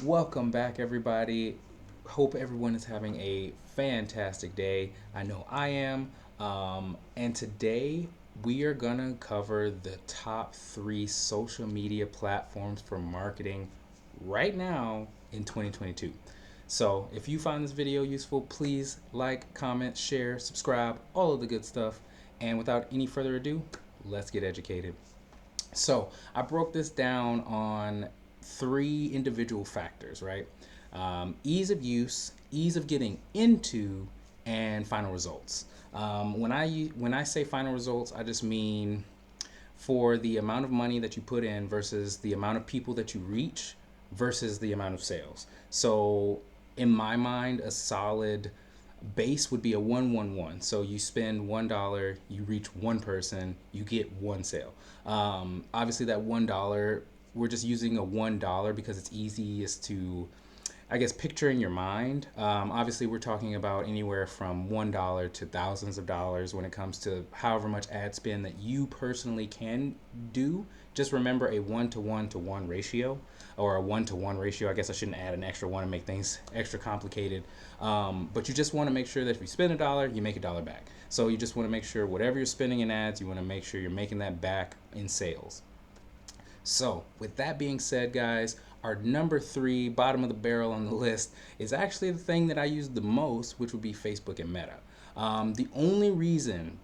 Welcome back, everybody. Hope everyone is having a fantastic day. I know I am. And today we are going to cover the top three social media platforms for marketing right now in 2022. So, if you find this video useful, please like, comment, share, subscribe, all of the good stuff. And without any further ado, let's get educated. So I broke this down on three individual factors, right? Ease of use, ease of getting into, and final results. When I say final results, I just mean for the amount of money that you put in versus the amount of people that you reach versus the amount of sales. So in my mind, a solid base would be a 1-1-1. So you spend $1, you reach one person, you get one sale. Obviously that $1, we're just using a $1 because it's easiest to, I guess, picture in your mind. Obviously, we're talking about anywhere from $1 to thousands of dollars when it comes to however much ad spend that you personally can do. Just remember a 1-to-1-to-1 ratio, or a 1-to-1 ratio. I guess I shouldn't add an extra one and make things extra complicated. But you just want to make sure that if you spend a dollar, you make a dollar back. So you just want to make sure whatever you're spending in ads, you want to make sure you're making that back in sales. So, with that being said, guys, our number three, bottom of the barrel on the list, is actually the thing that I use the most, which would be Facebook and Meta. The only reason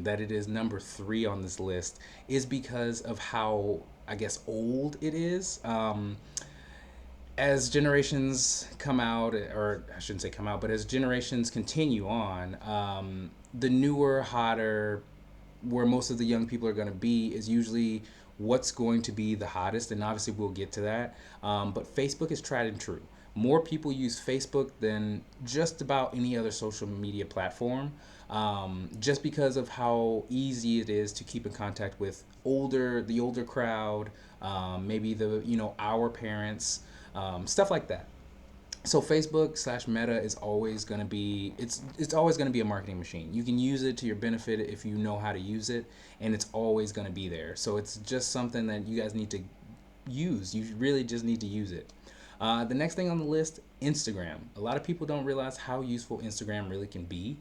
that it is number three on this list is because of how, I guess, old it is. As generations come out, or I shouldn't say come out, but as generations continue on, the newer, hotter, where most of the young people are going to be is usually what's going to be the hottest, and obviously we'll get to that. But Facebook is tried and true. More people use Facebook than just about any other social media platform, just because of how easy it is to keep in contact with the older crowd, maybe our parents, stuff like that. So Facebook slash Meta is always going to be it's always going to be a marketing machine. You can use it to your benefit if you know how to use it, and it's always going to be there. So it's just something that you guys need to use. You really just need to use it. The next thing on the list, Instagram. A lot of people don't realize how useful Instagram really can be.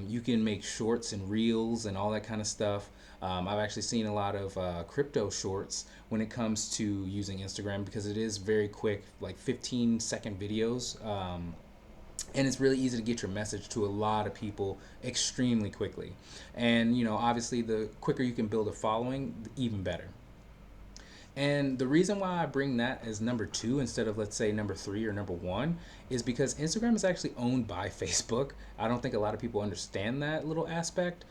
You can make shorts and reels and all that kind of stuff. I've actually seen a lot of crypto shorts when it comes to using Instagram because it is very quick, like 15-second videos. And it's really easy to get your message to a lot of people extremely quickly. And, obviously, the quicker you can build a following, the even better. And the reason why I bring that as number two instead of, let's say, number three or number one is because Instagram is actually owned by Facebook. I don't think a lot of people understand that little aspect.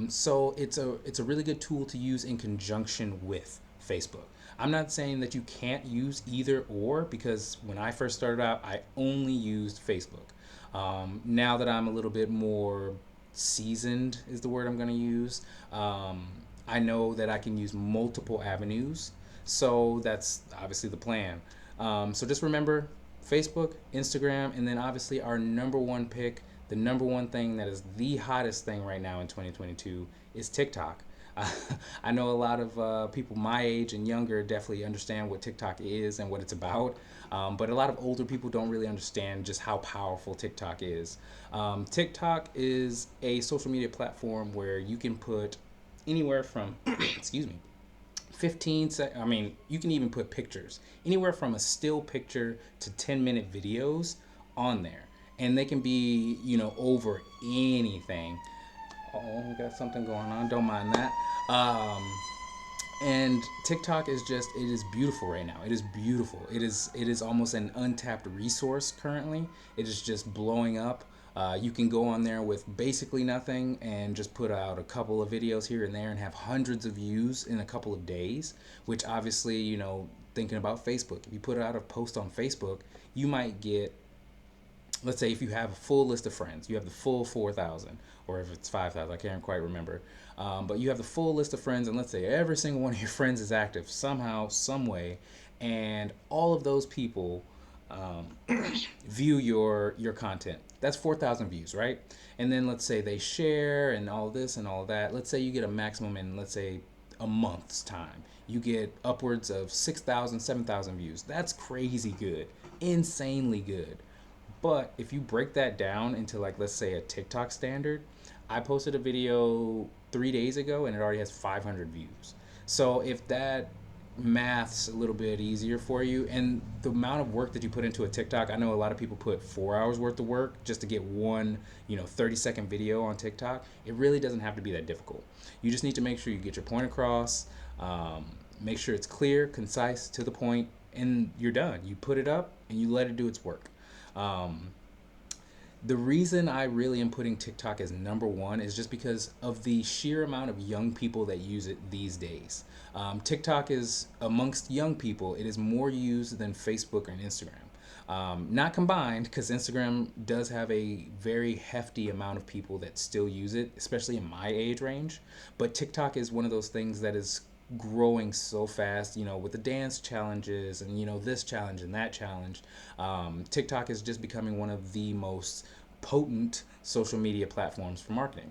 So it's a really good tool to use in conjunction with Facebook. I'm not saying that you can't use either or, because when I first started out, I only used Facebook. Now that I'm a little bit more seasoned, is the word I'm going to use. I know that I can use multiple avenues, so that's obviously the plan. So just remember Facebook, Instagram, and then obviously our number one pick, the number one thing that is the hottest thing right now in 2022 is TikTok. I know a lot of people my age and younger definitely understand what TikTok is and what it's about, but a lot of older people don't really understand just how powerful TikTok is. TikTok is a social media platform where you can put anywhere from, excuse me, 15 sec. I mean, you can even put pictures, anywhere from a still picture to 10-minute videos on there, and they can be over anything. Oh, we got something going on. Don't mind that. And TikTok is just, it is beautiful right now. It is beautiful. It is almost an untapped resource currently. It is just blowing up. You can go on there with basically nothing and just put out a couple of videos here and there and have hundreds of views in a couple of days, which obviously, thinking about Facebook, if you put out a post on Facebook, you might get, let's say, if you have a full list of friends, you have the full 4,000, or if it's 5,000, I can't quite remember. But you have the full list of friends, and let's say every single one of your friends is active somehow, some way, and all of those people um, view your content. That's 4,000 views, right? And then let's say they share and all this and all that. Let's say you get a maximum in, let's say, a month's time. You get upwards of 6,000, 7,000 views. That's crazy good, insanely good. But if you break that down into, like, let's say a TikTok standard, I posted a video 3 days ago and it already has 500 views. So if that math's a little bit easier for you, and the amount of work that you put into a TikTok, I know a lot of people put 4 hours worth of work just to get one, 30-second video on TikTok. It really doesn't have to be that difficult. You just need to make sure you get your point across, make sure it's clear, concise, to the point, and you're done. You put it up and you let it do its work. Um, the reason I really am putting TikTok as number one is just because of the sheer amount of young people that use it these days. TikTok is, amongst young people, it is more used than Facebook and Instagram. Not combined, because Instagram does have a very hefty amount of people that still use it, especially in my age range. But TikTok is one of those things that is growing so fast, with the dance challenges and, this challenge and that challenge. TikTok is just becoming one of the most potent social media platforms for marketing.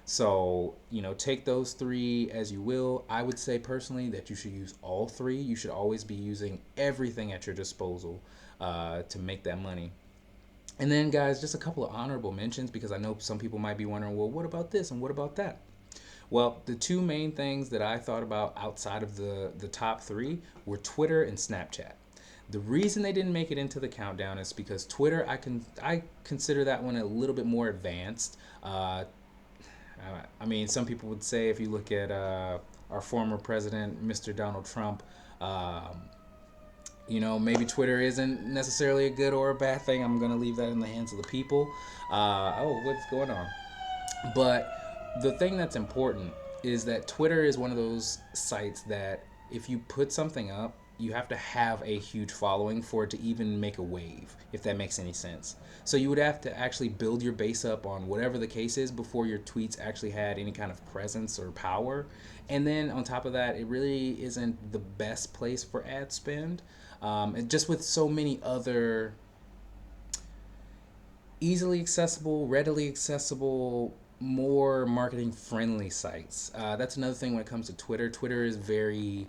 So, take those three as you will. I would say personally that you should use all three. You should always be using everything at your disposal to make that money. And then, guys, just a couple of honorable mentions, because I know some people might be wondering, well, what about this and what about that? Well, the two main things that I thought about outside of the top three were Twitter and Snapchat. The reason they didn't make it into the countdown is because Twitter, I consider that one a little bit more advanced. I mean, some people would say, if you look at our former president, Mr. Donald Trump, maybe Twitter isn't necessarily a good or a bad thing. I'm going to leave that in the hands of the people. What's going on? But the thing that's important is that Twitter is one of those sites that if you put something up, you have to have a huge following for it to even make a wave, if that makes any sense. So you would have to actually build your base up on whatever the case is before your tweets actually had any kind of presence or power. And then on top of that, it really isn't the best place for ad spend. And just with so many other easily accessible, readily accessible, more marketing friendly sites. That's another thing when it comes to Twitter. Twitter is very,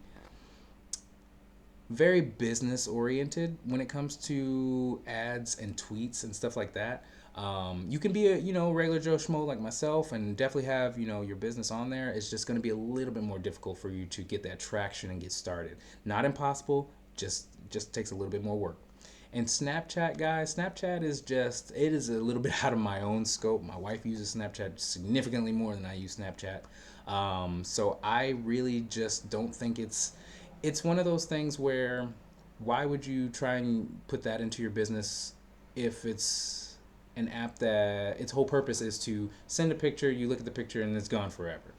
very business oriented when it comes to ads and tweets and stuff like that. You can be a regular Joe Schmo like myself and definitely have your business on there. It's just going to be a little bit more difficult for you to get that traction and get started. Not impossible, just takes a little bit more work. And Snapchat, guys, Snapchat is it is a little bit out of my own scope. My wife uses Snapchat significantly more than I use Snapchat. So I really just don't think it's one of those things where, why would you try and put that into your business if it's an app that its whole purpose is to send a picture, you look at the picture, and it's gone forever.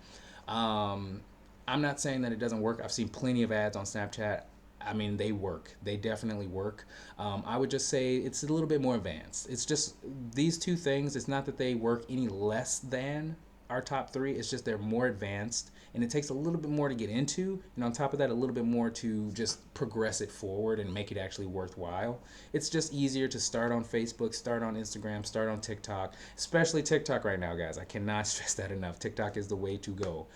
I'm not saying that it doesn't work. I've seen plenty of ads on Snapchat. I mean, they work. They definitely work. I would just say it's a little bit more advanced. It's just these two things. It's not that they work any less than our top three. It's just they're more advanced, and it takes a little bit more to get into. And on top of that, a little bit more to just progress it forward and make it actually worthwhile. It's just easier to start on Facebook, start on Instagram, start on TikTok, especially TikTok right now, guys. I cannot stress that enough. TikTok is the way to go.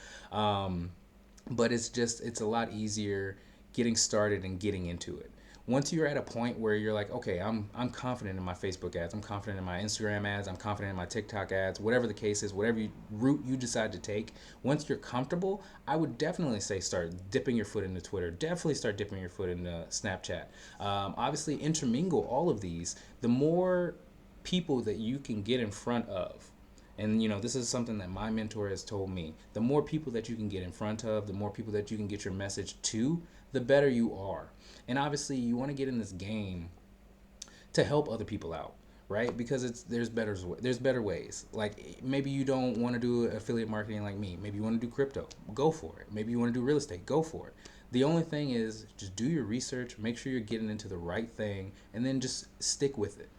But it's a lot easier getting started and getting into it. Once you're at a point where you're like, okay, I'm confident in my Facebook ads, I'm confident in my Instagram ads, I'm confident in my TikTok ads, whatever the case is, whatever route you decide to take, once you're comfortable, I would definitely say start dipping your foot into Twitter. Definitely start dipping your foot into Snapchat. Obviously, intermingle all of these. The more people that you can get in front of, and this is something that my mentor has told me, the more people that you can get in front of, the more people that you can get your message to, the better you are. And obviously you want to get in this game to help other people out, right? Because there's better ways. Like, maybe you don't want to do affiliate marketing like me. Maybe you want to do crypto. Go for it. Maybe you want to do real estate. Go for it. The only thing is, just do your research, make sure you're getting into the right thing, and then just stick with it.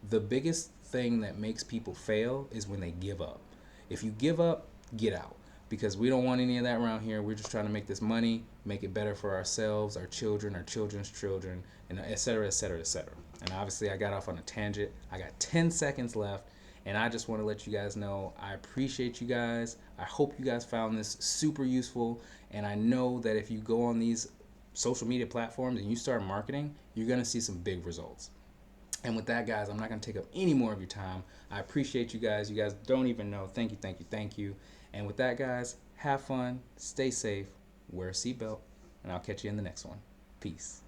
The biggest thing that makes people fail is when they give up. If you give up, get out, because we don't want any of that around here. We're just trying to make this money, make it better for ourselves, our children, our children's children, and et cetera, et cetera, et cetera. And obviously I got off on a tangent. I got 10 seconds left, and I just want to let you guys know I appreciate you guys. I hope you guys found this super useful, And I know that if you go on these social media platforms and you start marketing, you're going to see some big results. And with that, guys, I'm not going to take up any more of your time. I appreciate you guys. You guys don't even know. Thank you, thank you, thank you. And with that, guys, have fun, stay safe, wear a seatbelt, and I'll catch you in the next one. Peace.